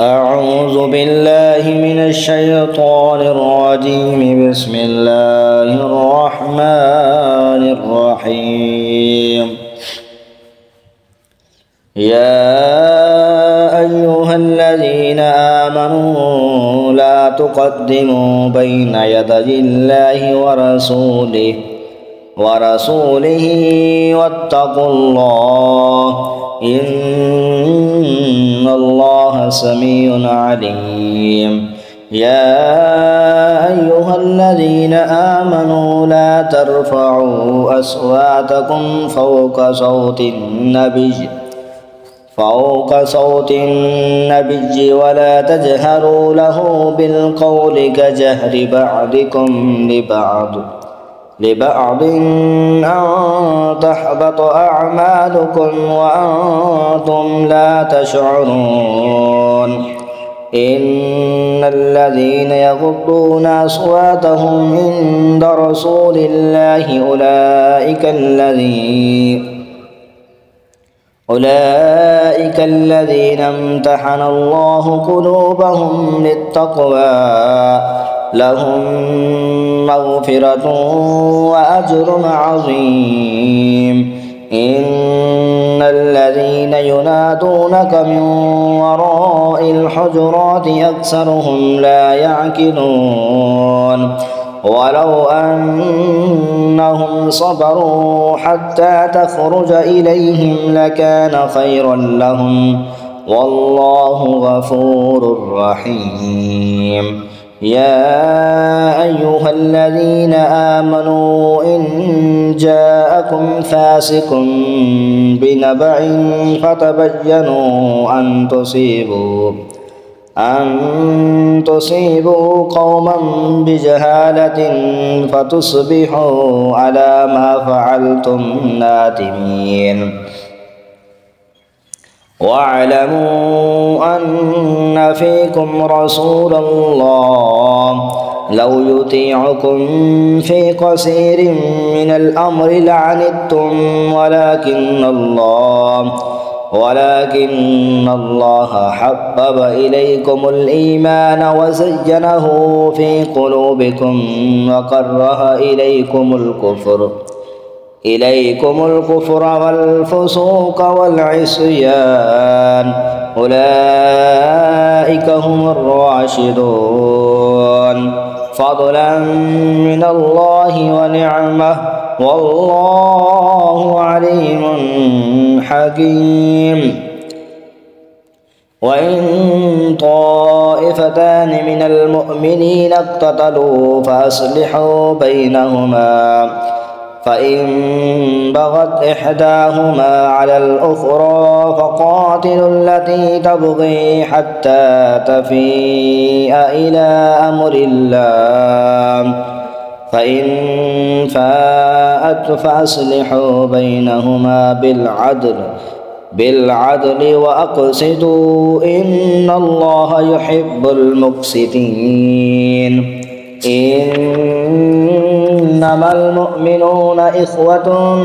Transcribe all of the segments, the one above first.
أعوذ بالله من الشيطان الرجيم. بسم الله الرحمن الرحيم. يا أيها الذين آمنوا لا تقدموا بين يدي الله ورسوله واتقوا الله إن الله سميع عليم. يا أيها الذين آمنوا لا ترفعوا أصواتكم فوق صوت النبي ولا تجهروا له بالقول كجهر بعضكم لبعض أن تحبط أعمالكم وأنتم لا تشعرون. إن الذين يغضون أصواتهم عند رسول الله أولئك الذين امتحن الله قلوبهم للتقوى لهم مغفرة وأجر عظيم. إن الذين ينادونك من وراء الحجرات أكثرهم لا يعقلون. ولو أنهم صبروا حتى تخرج إليهم لكان خيرا لهم والله غفور رحيم. يا أيها الذين آمنوا إن جاءكم فاسق بنبأ فتبينوا أن تصيبوا قوما بجهالة فتصبحوا على ما فعلتم نادمين. واعلموا أن فيكم رسول الله لو يطيعكم في كثير من الأمر لعنتم ولكن الله حبب إليكم الإيمان وزينه في قلوبكم وكره إليكم الكفر والفسوق والعصيان أولئك هم الراشدون فضلا من الله ونعمة والله عليم حكيم. وإن طائفتان من المؤمنين اقتتلوا فأصلحوا بينهما فإن بغت إحداهما على الأخرى فقاتلوا التي تبغي حتى تفيء إلى أمر الله فإن فاءت فأصلحوا بينهما بالعدل وأقسطوا إن الله يحب المقسطين. إنما المؤمنون إخوة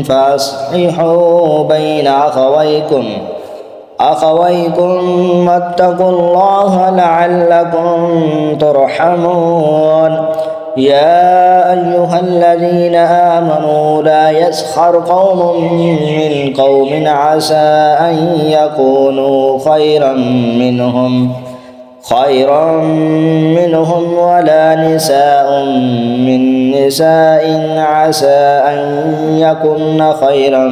فأصلحوا بين أخويكم واتقوا الله لعلكم ترحمون. يا أيها الذين آمنوا لا يسخر قوم من قوم عسى أن يكونوا خيرا منهم ولا نساء من نساء عسى أن يكن خيرا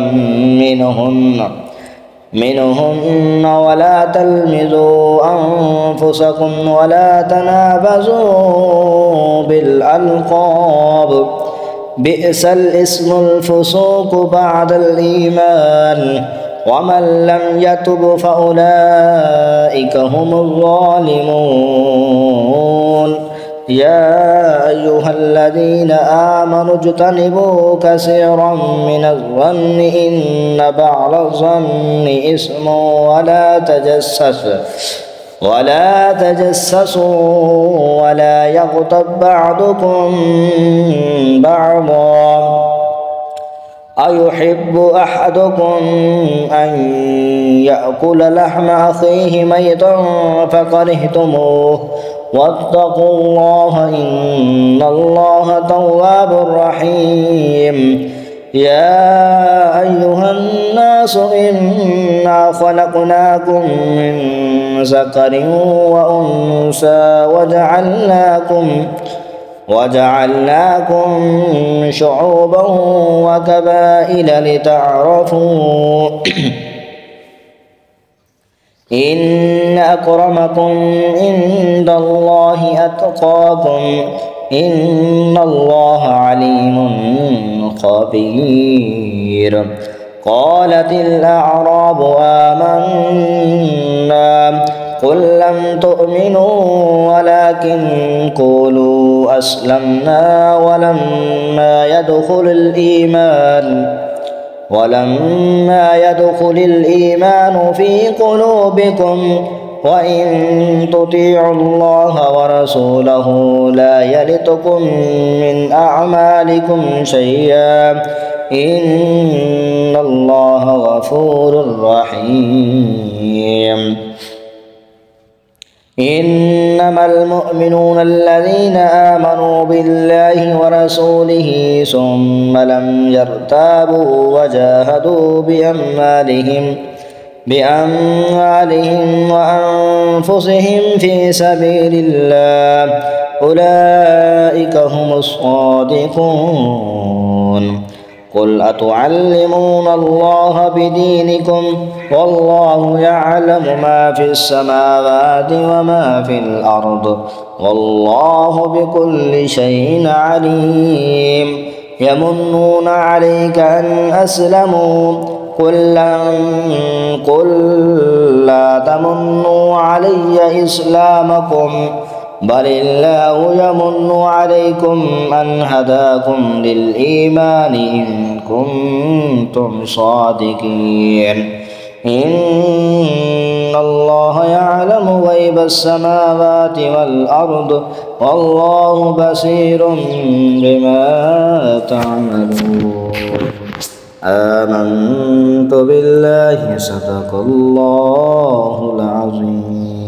منهن ولا تلمزوا أنفسكم ولا تنابزوا بالألقاب بئس الاسم الفسوق بعد الإيمان ومن لم يتب فأولئك هم الظالمون. يا أيها الذين آمنوا اجتنبوا كثيرا من الظن إن بعض الظن إثم ولا تجسسوا ولا يغتب بعضكم بعضا أيحب أحدكم أن يأكل لحم أخيه ميتا فكرهتموه واتقوا الله إن الله تواب رحيم. يا أيها الناس إنا خلقناكم من ذكر وأنثى وجعلناكم شعوبا وقبائل لتعارفوا إن أكرمكم عند الله أتقاكم إن الله عليم خبير. قالت الأعراب آمنا قل لم تؤمنوا ولكن قولوا أسلمنا ولما يدخل الإيمان في قلوبكم وإن تطيعوا الله ورسوله لا يلتكم من أعمالكم شيئا إن الله غفور رحيم. إنما المؤمنون الذين آمنوا بالله ورسوله ثم لم يرتابوا وجاهدوا بأموالهم وأنفسهم في سبيل الله أولئك هم الصادقون. قل أتعلمون الله بدينكم والله يعلم ما في السماوات وما في الأرض والله بكل شيء عليم. يمنون عليك أن أسلموا قل لا تمنوا علي إسلامكم بل الله يمن عليكم أن هداكم للإيمان إن كنتم صادقين. إن الله يعلم غيب السماوات والأرض والله بصير بما تعملون. آمنت بالله صدق الله العظيم.